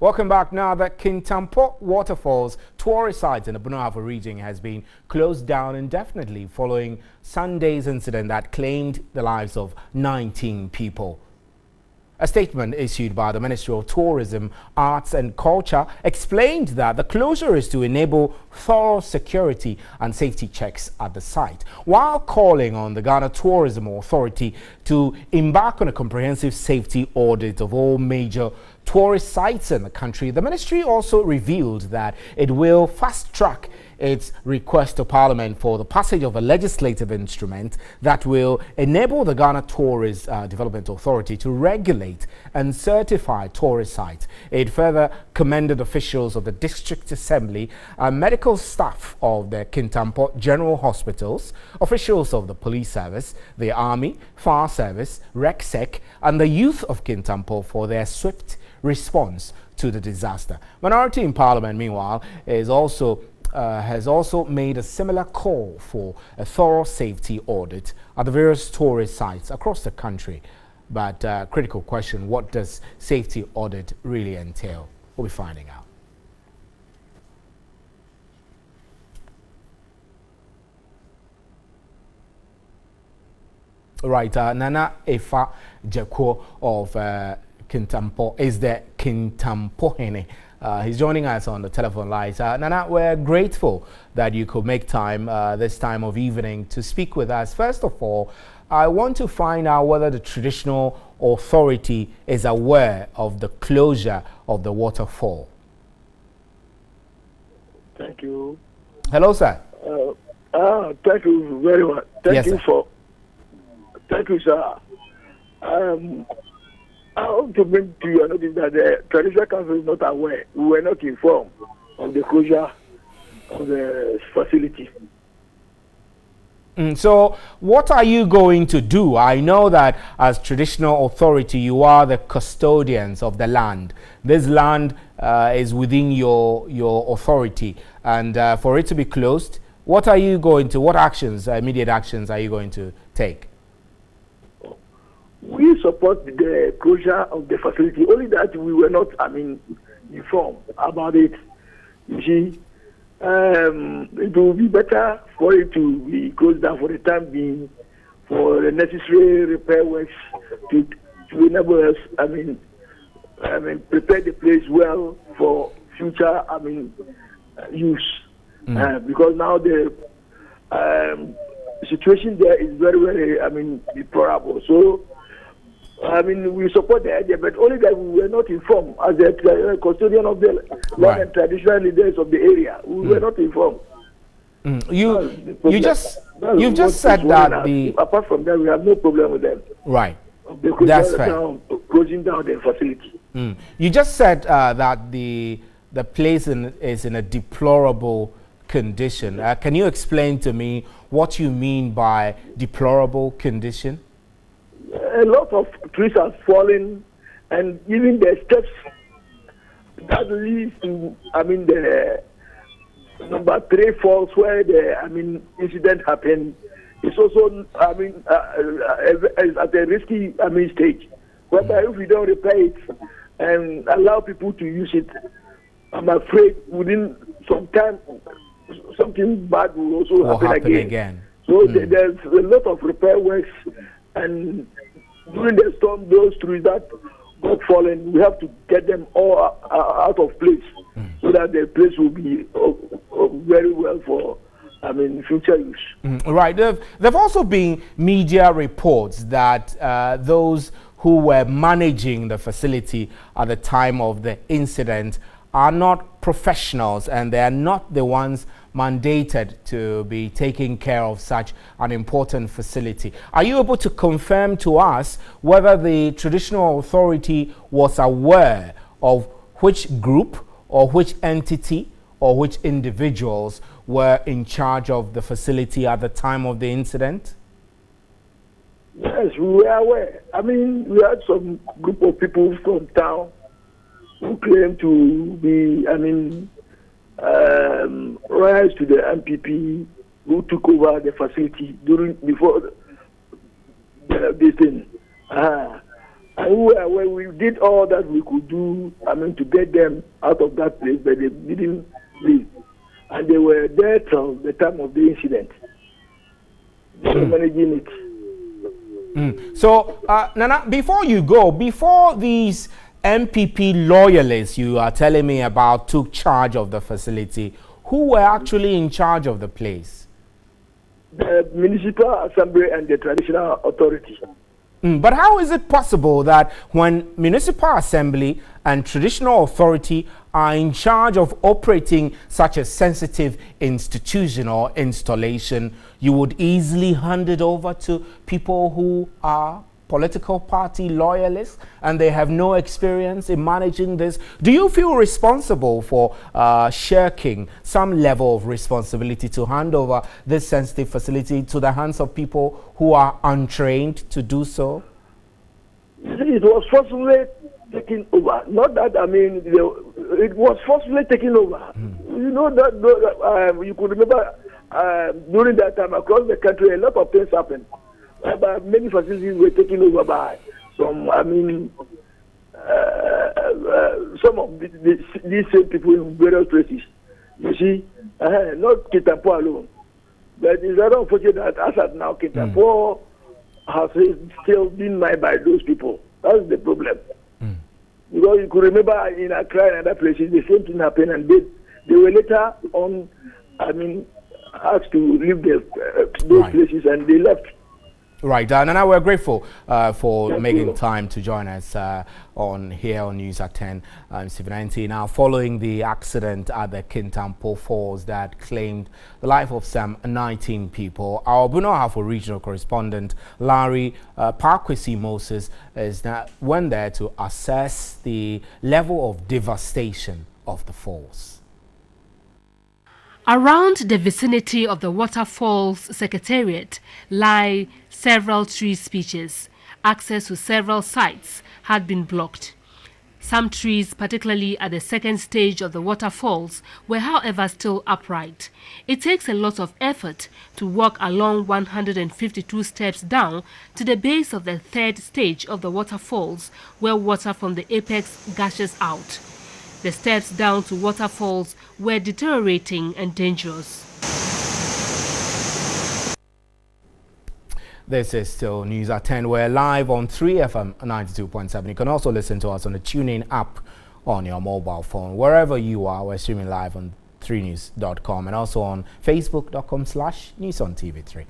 Welcome back. Now, the Kintampo waterfalls tourist site in the Bunahafo region has been closed down indefinitely following Sunday's incident that claimed the lives of 19 people. A statement issued by the Ministry of Tourism, Arts and Culture explained that the closure is to enable thorough security and safety checks at the site, while calling on the Ghana Tourism Authority to embark on a comprehensive safety audit of all major tourist sites in the country. The ministry also revealed that it will fast-track its request to Parliament for the passage of a legislative instrument that will enable the Ghana Tourist Development Authority to regulate and certify tourist sites. It further commended officials of the District Assembly and medical staff of the Kintampo General Hospitals, officials of the Police Service, the Army, Fire Service, RECSEC, and the youth of Kintampo for their swift response to the disaster. Minority in Parliament, meanwhile, has also made a similar call for a thorough safety audit at the various tourist sites across the country. But critical question, what does safety audit really entail? We'll be finding out. Right, Nana Efa Jeko of Kintampo is the Kintampo Hene. He's joining us on the telephone lines. Nana, we're grateful that you could make time this time of evening to speak with us. First of all, I want to find out whether the traditional authority is aware of the closure of the waterfall. Thank you. Hello, sir. Thank you very much. Thank you, sir. I want to bring to your notice that the Traditional Council is not aware. We were not informed of the closure of the facility. So what are you going to do? I know that as traditional authority, you are the custodians of the land. This land is within your authority. And for it to be closed, what actions, immediate actions are you going to take? We support the closure of the facility, only that we were not, informed about it. You see, it will be better for it to be closed down for the time being, for the necessary repair works to enable us, prepare the place well for future, use. Because now the situation there is very, very, deplorable. So, we support the idea, but only that we were not informed as the custodian of the land and traditional leaders of the area. We were not informed. You've just said that apart from that, we have no problem with them. Right. That's fair. Closing down the facility. You just said that the place is in a deplorable condition. Can you explain to me what you mean by deplorable condition? A lot of trees are falling, and even the steps that leads to, the number 3 falls where the, incident happened, is also, is at a risky, stage. Whereby if we don't repair it and allow people to use it, I'm afraid within some time, something bad will also happen again. So there's a lot of repair works, and during the storm, those trees that got fallen, we have to get them all out of place so that the place will be very well for, future use. Right. There've also been media reports that those who were managing the facility at the time of the incident are not professionals, and they are not the ones mandated to be taking care of such an important facility. Are you able to confirm to us whether the traditional authority was aware of which group or which entity or which individuals were in charge of the facility at the time of the incident? Yes, we were aware. We had some group of people from town who claimed to be, rise to the MPP who took over the facility before this thing. And we did all that we could do, to get them out of that place, but they didn't leave. And they were there till the time of the incident. They were managing it. So, Nana, before you go, before these MPP loyalists you are telling me about took charge of the facility, who were actually in charge of the place? The Municipal Assembly and the Traditional Authority. But how is it possible that when Municipal Assembly and Traditional Authority are in charge of operating such a sensitive institution or installation, you would easily hand it over to people who are political party loyalists and they have no experience in managing this? Do you feel responsible for shirking some level of responsibility to hand over this sensitive facility to the hands of people who are untrained to do so? It was forcibly taken over. Not that, it was forcibly taken over. You know that, you could remember during that time across the country, a lot of things happened. Many facilities were taken over by some, some of these same people in various places. You see, not Kintampo alone. But it's very unfortunate that as at now, Kintampo has still been mined by those people. That's the problem. Because you could remember in Accra and other places, the same thing happened, and they were later on, asked to leave those places, and they left. Right, Nana, we're grateful for making time to join us on News at 10, 7:90. Now, following the accident at the Kintampo Falls that claimed the life of some 19 people, our Buno-Ahafo regional correspondent Larry Parkwesi Moses went there to assess the level of devastation of the falls. Around the vicinity of the Waterfalls Secretariat lie several tree species. Access to several sites had been blocked. Some trees, particularly at the second stage of the waterfalls, were however still upright. It takes a lot of effort to walk along 152 steps down to the base of the third stage of the waterfalls, where water from the apex gushes out. The steps down to waterfalls were deteriorating and dangerous. This is still News at 10. We're live on 3FM 92.7. You can also listen to us on the TuneIn app on your mobile phone. Wherever you are, we're streaming live on 3news.com and also on facebook.com/newsontv3.